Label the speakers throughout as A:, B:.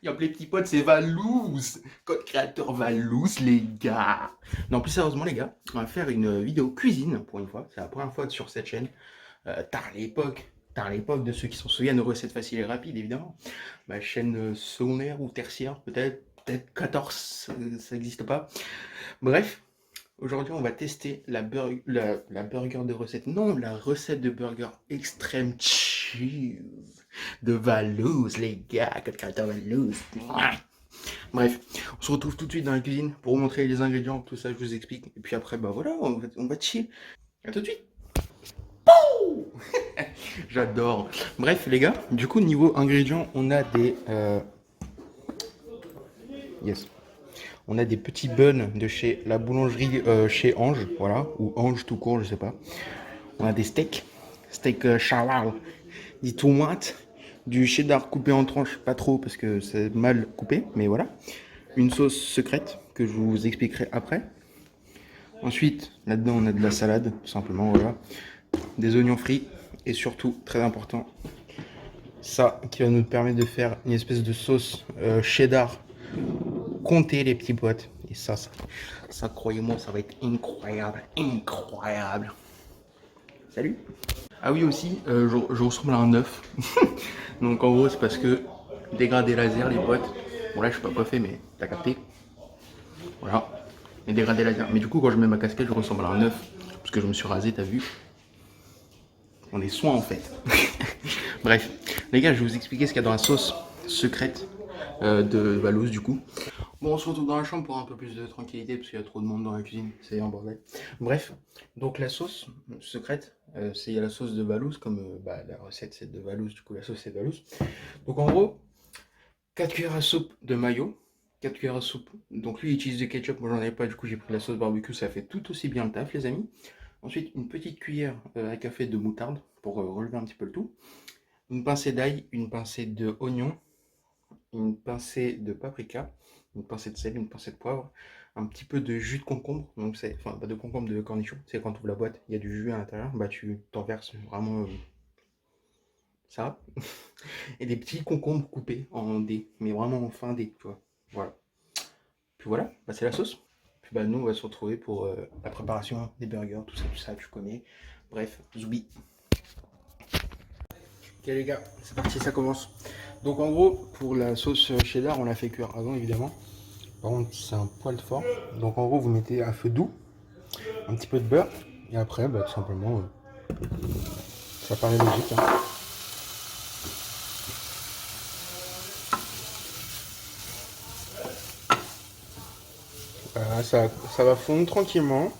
A: Yop les petits potes, c'est Valouz. Code créateur Valouz, les gars. Non, plus sérieusement, les gars, on va faire une vidéo cuisine pour une fois. C'est la première fois sur cette chaîne. Tard l'époque de ceux qui s'en souviennent de recettes faciles et rapides, évidemment. Ma chaîne secondaire ou tertiaire, peut-être 14, ça n'existe pas. Bref, aujourd'hui, on va tester la burger de recette. Non, la recette de burger extrême cheese de Valouz, les gars. Code créateur Valouz. Bref, on se retrouve tout de suite dans la cuisine pour vous montrer les ingrédients, tout ça, je vous explique. Et puis après, bah voilà, on va chill. À tout de suite. J'adore. Bref, les gars, du coup, niveau ingrédients, on a des... Yes. On a des petits buns de chez la boulangerie chez Ange, voilà, ou Ange tout court, je sais pas. On a des steak charral, des tomates, du cheddar coupé en tranches, pas trop parce que c'est mal coupé, mais voilà. Une sauce secrète que je vous expliquerai après. Ensuite, là-dedans, on a de la salade, tout simplement, voilà. Des oignons frits et surtout, très important, ça qui va nous permettre de faire une espèce de sauce cheddar comté, les petits potes. Et ça croyez-moi, ça va être incroyable, incroyable. Salut. Ah oui aussi, je ressemble à un œuf. Donc en gros, c'est parce que dégradé laser, les potes. Bon là, je suis pas coiffé, mais t'as capté. Voilà. Et dégradé laser. Mais du coup, quand je mets ma casquette, je ressemble à un œuf. Parce que je me suis rasé, t'as vu. On est soin en fait. Bref, les gars, je vais vous expliquer ce qu'il y a dans la sauce secrète de Valouz du coup. Bon, on se retrouve dans la chambre pour un peu plus de tranquillité parce qu'il y a trop de monde dans la cuisine, c'est un bordel. Bref, donc la sauce secrète, c'est la sauce de Valouz, comme la recette c'est de Valouz, du coup la sauce c'est de Valouz. Donc en gros, 4 cuillères à soupe de mayo, 4 cuillères à soupe, donc lui il utilise du ketchup, moi j'en avais pas, du coup j'ai pris la sauce barbecue, ça fait tout aussi bien le taf les amis. Ensuite, une petite cuillère à café de moutarde pour relever un petit peu le tout. Une pincée d'ail, une pincée de oignon, une pincée de paprika, une pincée de sel, une pincée de poivre, un petit peu de jus de concombre, donc c'est, enfin pas de concombre, de cornichon. C'est quand tu ouvres la boîte, il y a du jus à l'intérieur, bah tu t'en verses vraiment ça. Et des petits concombres coupés en dés, mais vraiment en fin dés, tu vois. Voilà. Puis voilà, bah c'est la sauce. Puis bah nous on va se retrouver pour la préparation des burgers, tout ça, tu connais. Bref, zoubi. Ok les gars, c'est parti, ça commence. Donc en gros, pour la sauce cheddar, on l'a fait cuire avant évidemment. Par contre, c'est un poil fort. Donc en gros, vous mettez à feu doux, un petit peu de beurre, et après, bah, tout simplement, ça paraît logique. Hein. Voilà, ça va fondre tranquillement.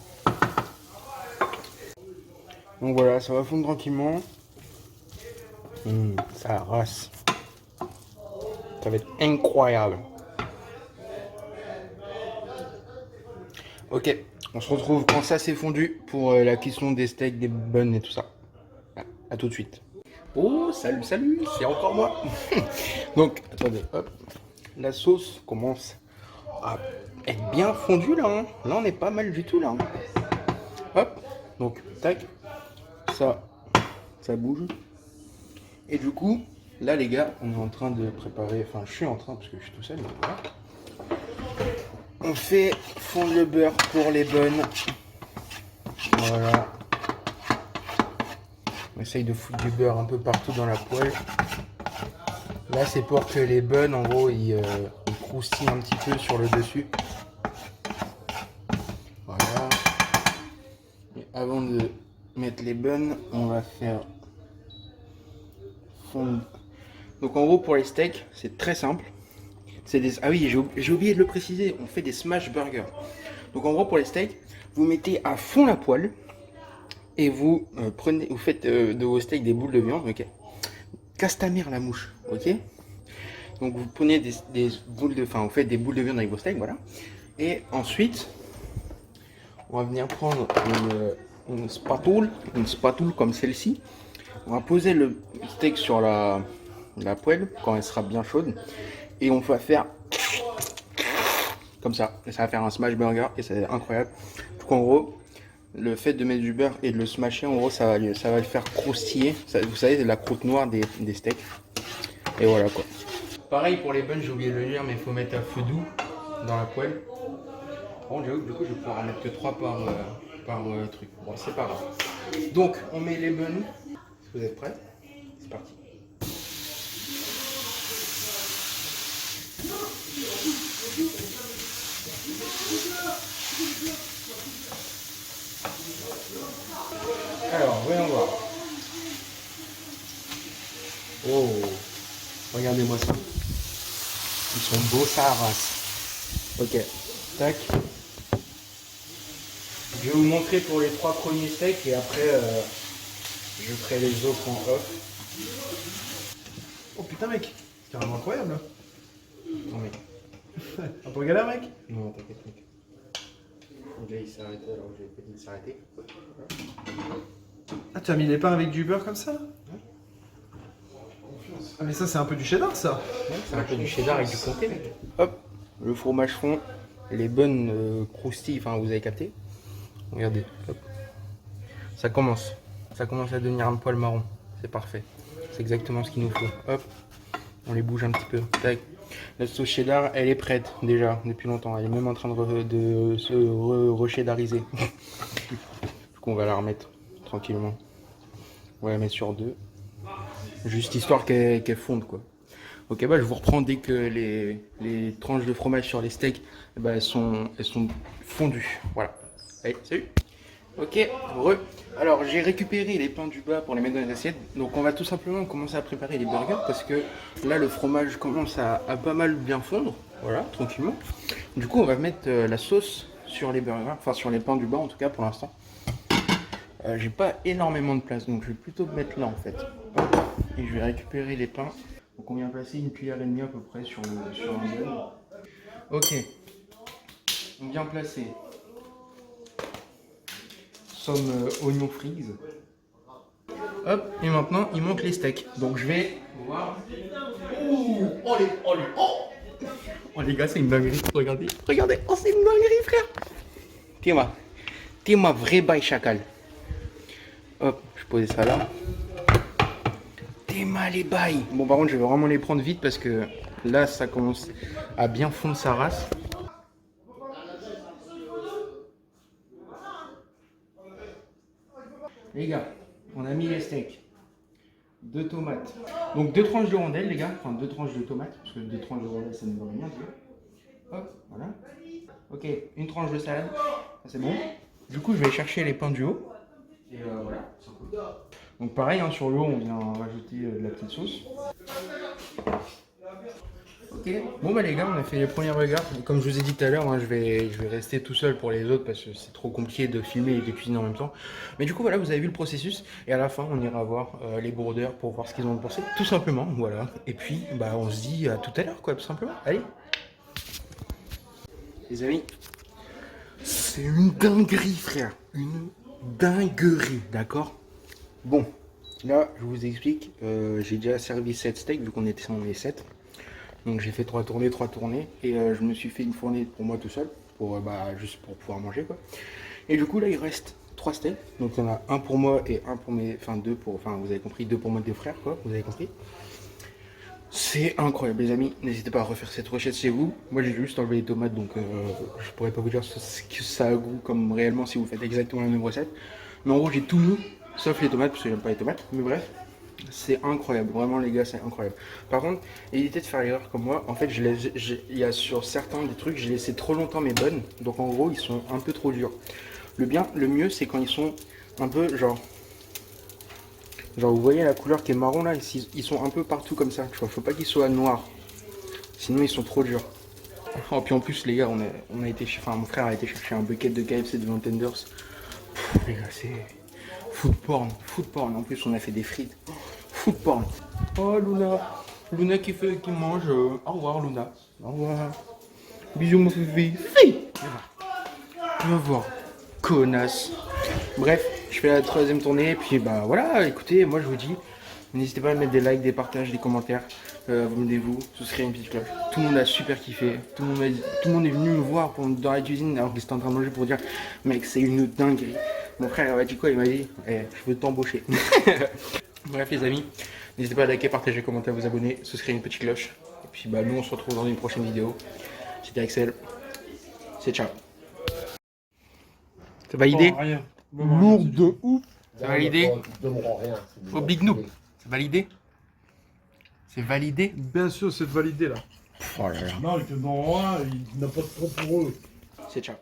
A: Donc voilà, ça va fondre tranquillement. Ça rase. Ça va être incroyable. Ok, on se retrouve quand ça s'est fondu pour la cuisson des steaks, des buns et tout ça. À tout de suite. Oh, salut, salut, c'est encore moi. Donc, attendez, hop. La sauce commence à être bien fondue là. Hein. Là, on est pas mal du tout là. Hein. Hop, donc, tac. Ça bouge. Et du coup, là, les gars, on est en train de préparer. Enfin, je suis en train parce que je suis tout seul. Voilà. On fait fondre le beurre pour les buns. Voilà. On essaye de foutre du beurre un peu partout dans la poêle. Là, c'est pour que les buns, en gros, ils croustillent un petit peu sur le dessus. Voilà. Et avant de mettre les buns, on va faire fondre. Donc, en gros, pour les steaks, c'est très simple. Ah oui, j'ai oublié de le préciser, on fait des smash burgers. Donc, en gros, pour les steaks, vous mettez à fond la poêle et vous faites de vos steaks des boules de viande, ok. Casse ta mère la mouche, ok. Donc vous prenez des boules de, enfin vous faites des boules de viande avec vos steaks, voilà. Et ensuite, on va venir prendre une spatule comme celle-ci. On va poser le steak sur la poêle quand elle sera bien chaude. Et on va faire comme ça. Et ça va faire un smash burger et c'est incroyable. Donc en gros, le fait de mettre du beurre et de le smasher, en gros, ça va le faire croustiller. Ça, vous savez, c'est la croûte noire des steaks. Et voilà quoi. Pareil pour les buns, j'ai oublié de le dire, mais il faut mettre à feu doux dans la poêle. Bon, du coup, je vais pouvoir en mettre que 3 par truc. Bon, c'est pas grave. Donc, on met les buns. Est-ce que vous êtes prêts? C'est parti. Alors, voyons voir. Oh, regardez-moi ça. Ils sont beaux, ça race. Ok, tac. Je vais vous montrer pour les 3 premiers steaks et après je ferai les autres en off.
B: Oh putain mec, c'est carrément incroyable là.
A: Non mec.
B: Un peu galère mec.
A: Non, t'inquiète mec. Là il s'est arrêté alors que j'avais pas dit de s'arrêter.
B: Ah tu as mis les pains avec du beurre comme ça? Ah mais ça c'est un peu du cheddar ça.
A: Ouais, c'est un peu du cheddar avec du comté mec. Hop, le fromage fond, les bonnes croustilles, enfin vous avez capté. Regardez, hop. Ça commence à devenir un poil marron, c'est parfait. C'est exactement ce qu'il nous faut. Hop, on les bouge un petit peu. Tac. La sauce cheddar, elle est prête déjà depuis longtemps. Elle est même en train de se re-cheddariser. Du coup, on va la remettre tranquillement. On va la mettre sur 2. Juste histoire qu'elle fonde quoi. Ok, bah je vous reprends dès que les tranches de fromage sur les steaks, bah, elles sont fondues. Voilà. Allez, salut. Ok, heureux. Alors j'ai récupéré les pains du bas pour les mettre dans les assiettes. Donc on va tout simplement commencer à préparer les burgers parce que là le fromage commence à pas mal bien fondre. Voilà, tranquillement. Du coup on va mettre la sauce sur les burgers, enfin sur les pains du bas en tout cas pour l'instant. J'ai pas énormément de place donc je vais plutôt mettre là en fait. Hop. Et je vais récupérer les pains. Donc on vient placer 1,5 cuillère à peu près sur un bol. Ok. On vient placer some oignon frise. Hop, et maintenant il manque les steaks. Donc je vais voir. Oh les gars, c'est une dinguerie. Regardez, regardez. Oh c'est une dinguerie frère. T'es ma vraie baille chacal. Hop, je posais ça là. T'es mal les bails. Bon par contre je vais vraiment les prendre vite parce que là ça commence à bien fondre sa race. Les gars, on a mis les steaks, 2 tomates, donc 2 tranches de rondelles les gars, enfin 2 tranches de tomates, parce que 2 tranches de rondelles ça ne veut rien dire. Hop, voilà. Ok, une tranche de salade, ça c'est bon. Du coup je vais chercher les pains du haut. Et voilà. Donc pareil, hein, sur le haut on vient rajouter de la petite sauce. Ok, bon bah les gars, on a fait les premiers regards. Comme je vous ai dit tout à l'heure, hein, je vais rester tout seul pour les autres parce que c'est trop compliqué de filmer et de cuisiner en même temps. Mais du coup voilà, vous avez vu le processus et à la fin on ira voir les bourdeurs pour voir ce qu'ils ont pensé, tout simplement, voilà. Et puis bah on se dit à tout à l'heure quoi, tout simplement. Allez. Les amis, c'est une dinguerie frère, une dinguerie, d'accord? Bon, là je vous explique, j'ai déjà servi 7 steaks vu qu'on était en les 7. Donc j'ai fait 3 tournées et je me suis fait une fournée pour moi tout seul, pour, juste pour pouvoir manger quoi. Et du coup là il reste 3 steaks, donc il y en a un pour moi et un pour mes, enfin 2 pour, enfin vous avez compris, 2 pour moi et 2 frères quoi, vous avez compris. C'est incroyable les amis, n'hésitez pas à refaire cette recette chez vous. Moi j'ai juste enlevé les tomates donc je pourrais pas vous dire ce que ça a goût comme réellement si vous faites exactement la même recette. Mais en gros j'ai tout mis, sauf les tomates parce que j'aime pas les tomates, mais bref. C'est incroyable, vraiment les gars, c'est incroyable. Par contre, évitez de faire l'erreur comme moi. En fait, il y a sur certains des trucs, j'ai laissé trop longtemps mes bonnes. Donc en gros, ils sont un peu trop durs. Le mieux, c'est quand ils sont un peu genre, vous voyez la couleur qui est marron là, ils sont un peu partout comme ça. Tu vois, faut pas qu'ils soient noirs. Sinon, ils sont trop durs. Oh, puis en plus, les gars, on a été, enfin, mon frère a été chercher un bucket de KFC devant Tenders. Pff, les gars, c'est food porn. En plus, on a fait des frites. Food porn. Oh Luna qui mange. Au revoir Luna. Au revoir. Bisous mon bébé. Tu vas voir. Connasse. Bref, je fais la 3e tournée et puis bah voilà, écoutez, moi je vous dis, n'hésitez pas à mettre des likes, des partages, des commentaires. Abonnez-vous, souscrivez une petite cloche. Tout le monde a super kiffé. Tout le monde est venu me voir dans la cuisine alors qu'il était en train de manger pour dire mec c'est une dinguerie. Mon frère il m'a dit quoi? Il m'a dit je veux t'embaucher. Bref les amis, N'hésitez pas à liker, partager, commenter, à vous abonner, souscrire une petite cloche. Et puis bah nous on se retrouve dans une prochaine vidéo. C'était Axel. C'est ciao. C'est validé?
B: Rien.
A: Lourd de ouf. C'est validé?
C: Rien.
A: Au Big Noob. C'est validé? C'est validé?
B: Bien sûr, c'est validé là.
A: Oh là là.
C: Non, le que dans il n'a pas de trop pour eux.
A: C'est ciao.